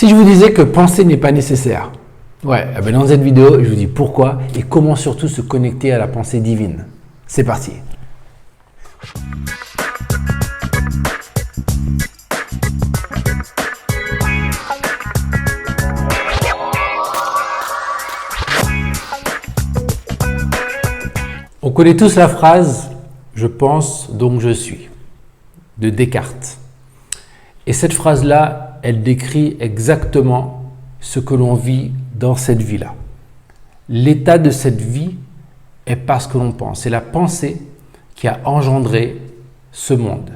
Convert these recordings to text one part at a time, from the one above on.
Si je vous disais que penser n'est pas nécessaire, ouais, eh ben dans cette vidéo, je vous dis pourquoi et comment surtout se connecter à la pensée divine. C'est parti. On connaît tous la phrase « je pense donc je suis » de Descartes. Et cette phrase-là, elle décrit exactement ce que l'on vit dans cette vie-là. L'état de cette vie est parce que l'on pense. C'est la pensée qui a engendré ce monde.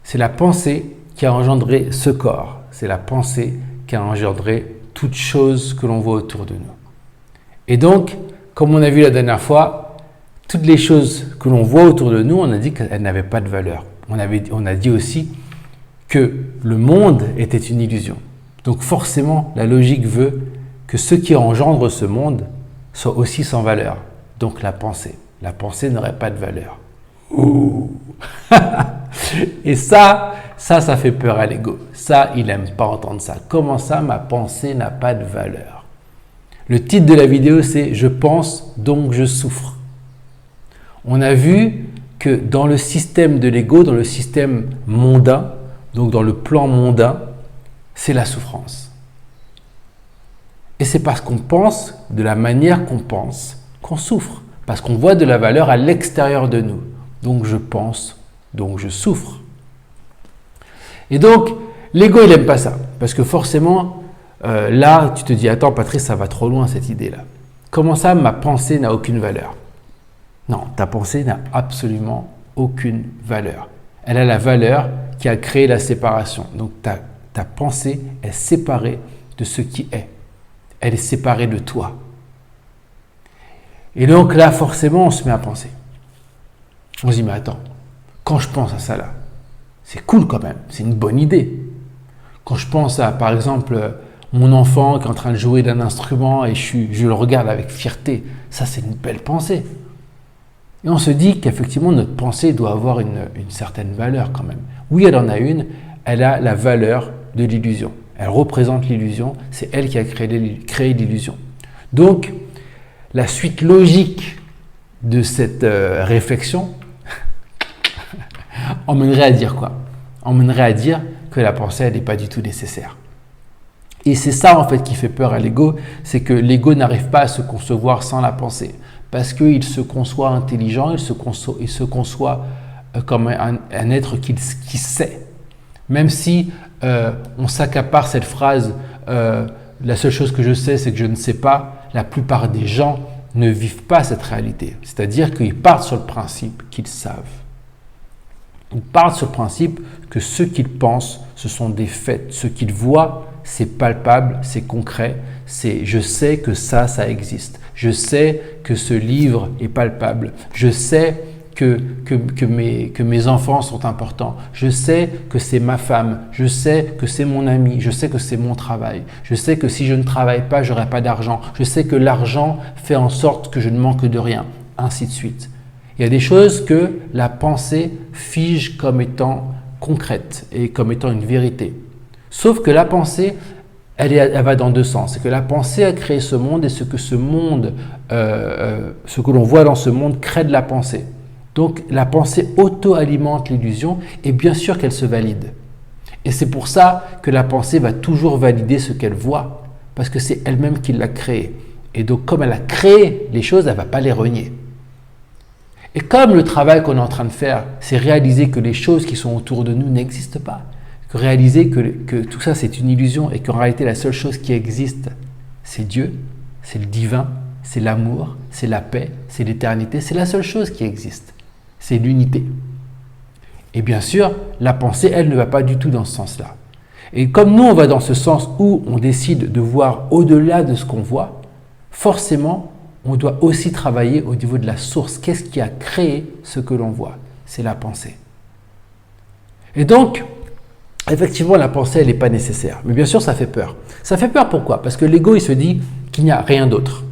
C'est la pensée qui a engendré ce corps. C'est la pensée qui a engendré toutes choses que l'on voit autour de nous. Et donc, comme on a vu la dernière fois, toutes les choses que l'on voit autour de nous, on a dit qu'elles n'avaient pas de valeur. On a dit aussi que le monde était une illusion. Donc forcément, la logique veut que ce qui engendre ce monde soit aussi sans valeur. Donc la pensée. La pensée n'aurait pas de valeur. Ouh. Et ça fait peur à l'ego. Ça, il n'aime pas entendre ça. Comment ça, ma pensée n'a pas de valeur? Le titre de la vidéo, c'est « Je pense, donc je souffre ». On a vu que dans le système de l'ego, dans le système mondain, donc dans le plan mondain, c'est la souffrance. Et c'est parce qu'on pense de la manière qu'on pense qu'on souffre. Parce qu'on voit de la valeur à l'extérieur de nous. Donc je pense, donc je souffre. Et donc, l'ego, il n'aime pas ça. Parce que forcément, là, tu te dis, attends Patrice, ça va trop loin cette idée-là. Comment ça, ma pensée n'a aucune valeur? Non, ta pensée n'a absolument aucune valeur. Elle a la valeur qui a créé la séparation. Donc ta pensée est séparée de ce qui est. Elle est séparée de toi. Et donc là, forcément, on se met à penser. On se dit, mais attends, quand je pense à ça là, c'est cool quand même, c'est une bonne idée. Quand je pense à, par exemple, mon enfant qui est en train de jouer d'un instrument et je le regarde avec fierté, ça c'est une belle pensée. Et on se dit qu'effectivement, notre pensée doit avoir une certaine valeur quand même. Oui, elle en a une, elle a la valeur de l'illusion. Elle représente l'illusion, c'est elle qui a créé l'illusion. Donc, la suite logique de cette réflexion emmènerait à dire quoi? Emmènerait à dire que la pensée, elle n'est pas du tout nécessaire. Et c'est ça en fait qui fait peur à l'ego, c'est que l'ego n'arrive pas à se concevoir sans la pensée. Parce qu'il se conçoit intelligent, il se conçoit comme un être qui sait. Même si on s'accapare cette phrase « la seule chose que je sais, c'est que je ne sais pas », la plupart des gens ne vivent pas cette réalité. C'est-à-dire qu'ils partent sur le principe qu'ils savent. Ils partent sur le principe que ce qu'ils pensent, ce sont des faits. Ce qu'ils voient, c'est palpable, c'est concret. C'est je sais que ça existe. Je sais que ce livre est palpable. Je sais que mes enfants sont importants. Je sais que c'est ma femme. Je sais que c'est mon ami. Je sais que c'est mon travail. Je sais que si je ne travaille pas, je n'aurai pas d'argent. Je sais que l'argent fait en sorte que je ne manque de rien. Ainsi de suite. Il y a des choses que la pensée fige comme étant concrètes et comme étant une vérité. Sauf que la pensée, elle va dans deux sens. C'est que la pensée a créé ce monde et ce que ce monde, ce que l'on voit dans ce monde crée de la pensée. Donc la pensée auto-alimente l'illusion et bien sûr qu'elle se valide. Et c'est pour ça que la pensée va toujours valider ce qu'elle voit parce que c'est elle-même qui l'a créé. Et donc comme elle a créé les choses, elle ne va pas les renier. Et comme le travail qu'on est en train de faire, c'est réaliser que les choses qui sont autour de nous n'existent pas, réaliser que tout ça c'est une illusion et qu'en réalité la seule chose qui existe c'est Dieu, c'est le divin, c'est l'amour, c'est la paix, c'est l'éternité, c'est la seule chose qui existe, c'est l'unité. Et bien sûr, la pensée elle ne va pas du tout dans ce sens-là. Et comme nous on va dans ce sens où on décide de voir au-delà de ce qu'on voit, forcément on doit aussi travailler au niveau de la source. Qu'est-ce qui a créé ce que l'on voit? C'est la pensée. Et donc, effectivement, la pensée, elle n'est pas nécessaire. Mais bien sûr, ça fait peur. Ça fait peur pourquoi? Parce que l'ego, il se dit qu'il n'y a rien d'autre.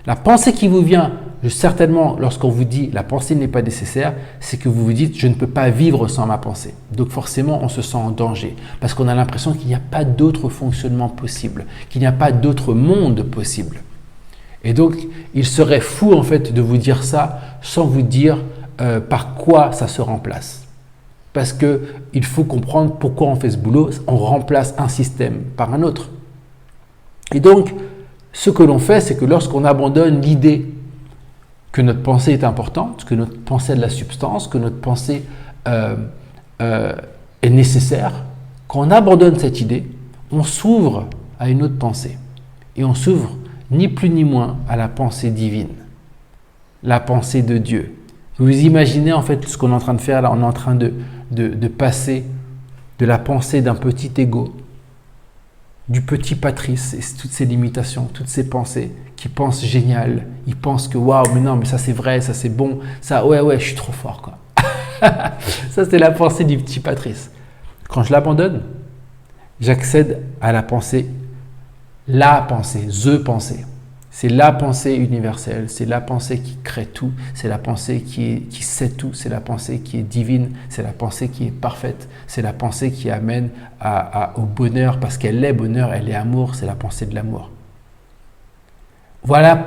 La pensée qui vous vient certainement, lorsqu'on vous dit la pensée n'est pas nécessaire, c'est que vous vous dites je ne peux pas vivre sans ma pensée. Donc forcément, on se sent en danger parce qu'on a l'impression qu'il n'y a pas d'autre fonctionnement possible, qu'il n'y a pas d'autre monde possible. Et donc, il serait fou en fait de vous dire ça sans vous dire par quoi ça se remplace. Parce qu'il faut comprendre pourquoi on fait ce boulot, on remplace un système par un autre. Et donc, ce que l'on fait, c'est que lorsqu'on abandonne l'idée que notre pensée est importante, que notre pensée a de la substance, que notre pensée est nécessaire, quand on abandonne cette idée, on s'ouvre à une autre pensée. Et on s'ouvre ni plus ni moins à la pensée divine, la pensée de Dieu. Vous imaginez en fait ce qu'on est en train de faire là, on est en train de passer de la pensée d'un petit ego, du petit Patrice et toutes ses limitations, toutes ses pensées, qui pensent génial, il pense que waouh, mais non, mais ça c'est vrai, ça c'est bon, ça ouais, je suis trop fort quoi. Ça c'est la pensée du petit Patrice. Quand je l'abandonne, j'accède à la pensée, the pensée. C'est la pensée universelle, c'est la pensée qui crée tout, c'est la pensée qui sait tout, c'est la pensée qui est divine, c'est la pensée qui est parfaite, c'est la pensée qui amène au bonheur, parce qu'elle est bonheur, elle est amour, c'est la pensée de l'amour. Voilà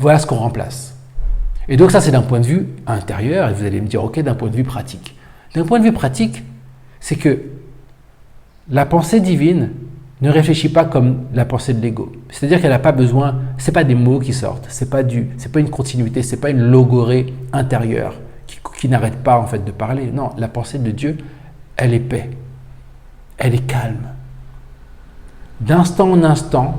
ce qu'on remplace. Et donc ça, c'est d'un point de vue intérieur, et vous allez me dire, ok, d'un point de vue pratique. D'un point de vue pratique, c'est que la pensée divine ne réfléchit pas comme la pensée de l'ego. C'est-à-dire qu'elle n'a pas besoin, ce n'est pas des mots qui sortent, c'est pas une continuité, ce n'est pas une logorée intérieure qui n'arrête pas en fait de parler. Non, la pensée de Dieu, elle est paix, elle est calme. D'instant en instant,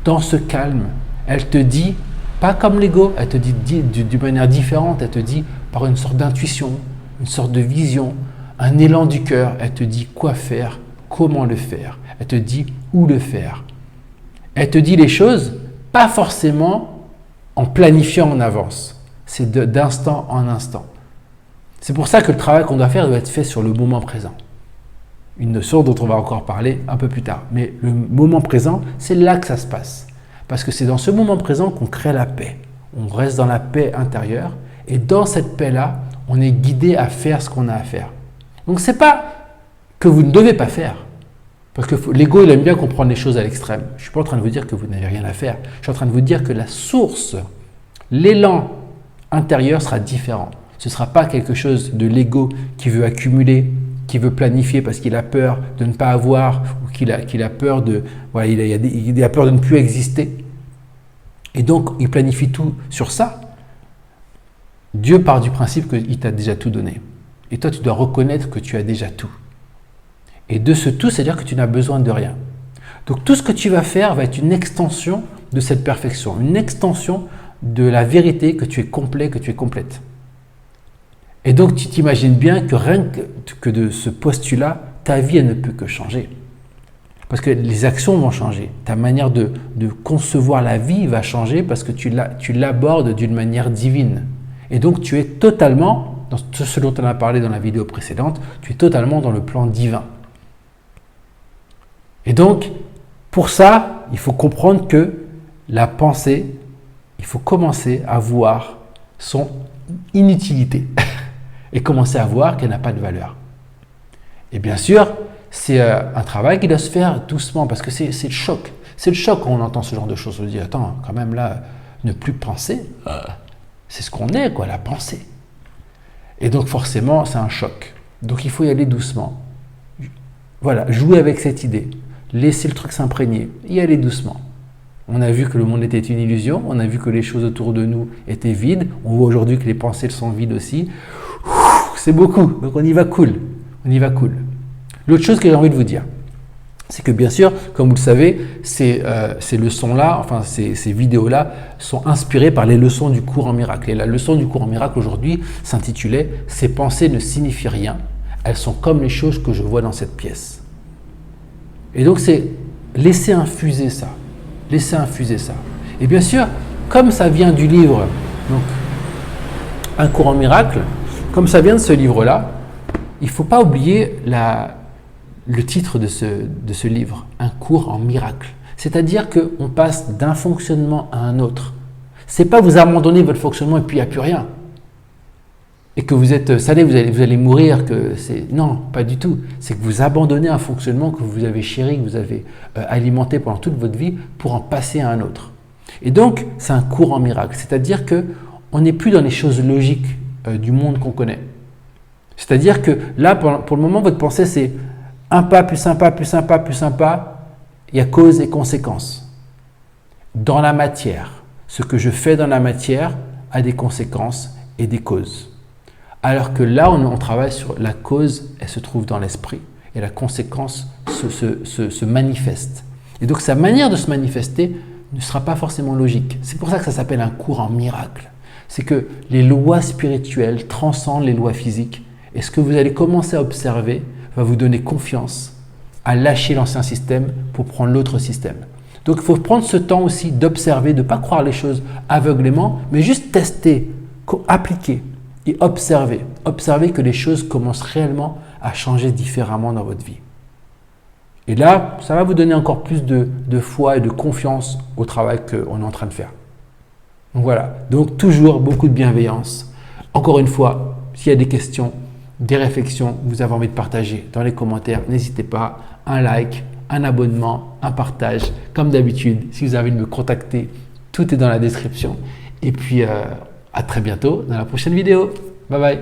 dans ce calme, elle te dit, pas comme l'ego, elle te dit d'une manière différente, elle te dit par une sorte d'intuition, une sorte de vision, un élan du cœur, elle te dit quoi faire, comment le faire. Elle te dit où le faire. Elle te dit les choses, pas forcément en planifiant en avance. C'est d'instant en instant. C'est pour ça que le travail qu'on doit faire doit être fait sur le moment présent. Une notion dont on va encore parler un peu plus tard. Mais le moment présent, c'est là que ça se passe. Parce que c'est dans ce moment présent qu'on crée la paix. On reste dans la paix intérieure. Et dans cette paix-là, on est guidé à faire ce qu'on a à faire. Donc ce n'est pas que vous ne devez pas faire. Parce que l'ego, il aime bien comprendre les choses à l'extrême. Je ne suis pas en train de vous dire que vous n'avez rien à faire. Je suis en train de vous dire que la source, l'élan intérieur sera différent. Ce ne sera pas quelque chose de l'ego qui veut accumuler, qui veut planifier parce qu'il a peur de ne pas avoir ou qu'il a peur il a peur de ne plus exister. Et donc, il planifie tout sur ça. Dieu part du principe qu'il t'a déjà tout donné. Et toi, tu dois reconnaître que tu as déjà tout. Et de ce tout, c'est-à-dire que tu n'as besoin de rien. Donc tout ce que tu vas faire va être une extension de cette perfection, une extension de la vérité que tu es complet, que tu es complète. Et donc tu t'imagines bien que rien que de ce postulat, ta vie elle ne peut que changer. Parce que les actions vont changer, ta manière de concevoir la vie va changer parce que tu l'abordes d'une manière divine. Et donc tu es totalement, dans ce dont on a parlé dans la vidéo précédente, tu es totalement dans le plan divin. Et donc, pour ça, il faut comprendre que la pensée, il faut commencer à voir son inutilité et commencer à voir qu'elle n'a pas de valeur. Et bien sûr, c'est un travail qui doit se faire doucement parce que c'est le choc. C'est le choc quand on entend ce genre de choses. On se dit, attends, quand même là, ne plus penser, c'est ce qu'on est, quoi, la pensée. Et donc forcément, c'est un choc. Donc il faut y aller doucement. Voilà, jouer avec cette idée. Laisser le truc s'imprégner, y aller doucement. On a vu que le monde était une illusion, on a vu que les choses autour de nous étaient vides, on voit aujourd'hui que les pensées sont vides aussi. C'est beaucoup, donc on y va cool. L'autre chose que j'ai envie de vous dire, c'est que bien sûr, comme vous le savez, ces leçons-là, enfin ces vidéos-là sont inspirées par les leçons du cours en miracle. Et la leçon du cours en miracle aujourd'hui s'intitulait « Ces pensées ne signifient rien, elles sont comme les choses que je vois dans cette pièce ». Et donc, c'est laisser infuser ça. Et bien sûr, comme ça vient du livre, donc, Un cours en miracle, comme ça vient de ce livre-là, il ne faut pas oublier le titre de ce livre, Un cours en miracle. C'est-à-dire qu'on passe d'un fonctionnement à un autre. C'est pas vous abandonner votre fonctionnement et puis il n'y a plus rien. Et que vous êtes salé, vous allez mourir, que c'est... Non, pas du tout. C'est que vous abandonnez un fonctionnement que vous avez chéri, que vous avez alimenté pendant toute votre vie pour en passer à un autre. Et donc, c'est un cours en miracle. C'est-à-dire qu'on n'est plus dans les choses logiques du monde qu'on connaît. C'est-à-dire que là, pour le moment, votre pensée, c'est un pas, plus un pas, plus un pas, plus un pas. Il y a cause et conséquence. Dans la matière, ce que je fais dans la matière a des conséquences et des causes. Alors que là, on travaille sur la cause, elle se trouve dans l'esprit. Et la conséquence se manifeste. Et donc, sa manière de se manifester ne sera pas forcément logique. C'est pour ça que ça s'appelle un cours en miracle. C'est que les lois spirituelles transcendent les lois physiques. Et ce que vous allez commencer à observer va vous donner confiance à lâcher l'ancien système pour prendre l'autre système. Donc, il faut prendre ce temps aussi d'observer, de ne pas croire les choses aveuglément, mais juste tester, appliquer. Et observez que les choses commencent réellement à changer différemment dans votre vie. Et là, ça va vous donner encore plus de foi et de confiance au travail qu'on est en train de faire. Donc voilà, donc toujours beaucoup de bienveillance. Encore une fois, s'il y a des questions, des réflexions, vous avez envie de partager dans les commentaires, n'hésitez pas, un like, un abonnement, un partage. Comme d'habitude, si vous avez envie de me contacter, tout est dans la description. Et puis, à très bientôt dans la prochaine vidéo. Bye bye.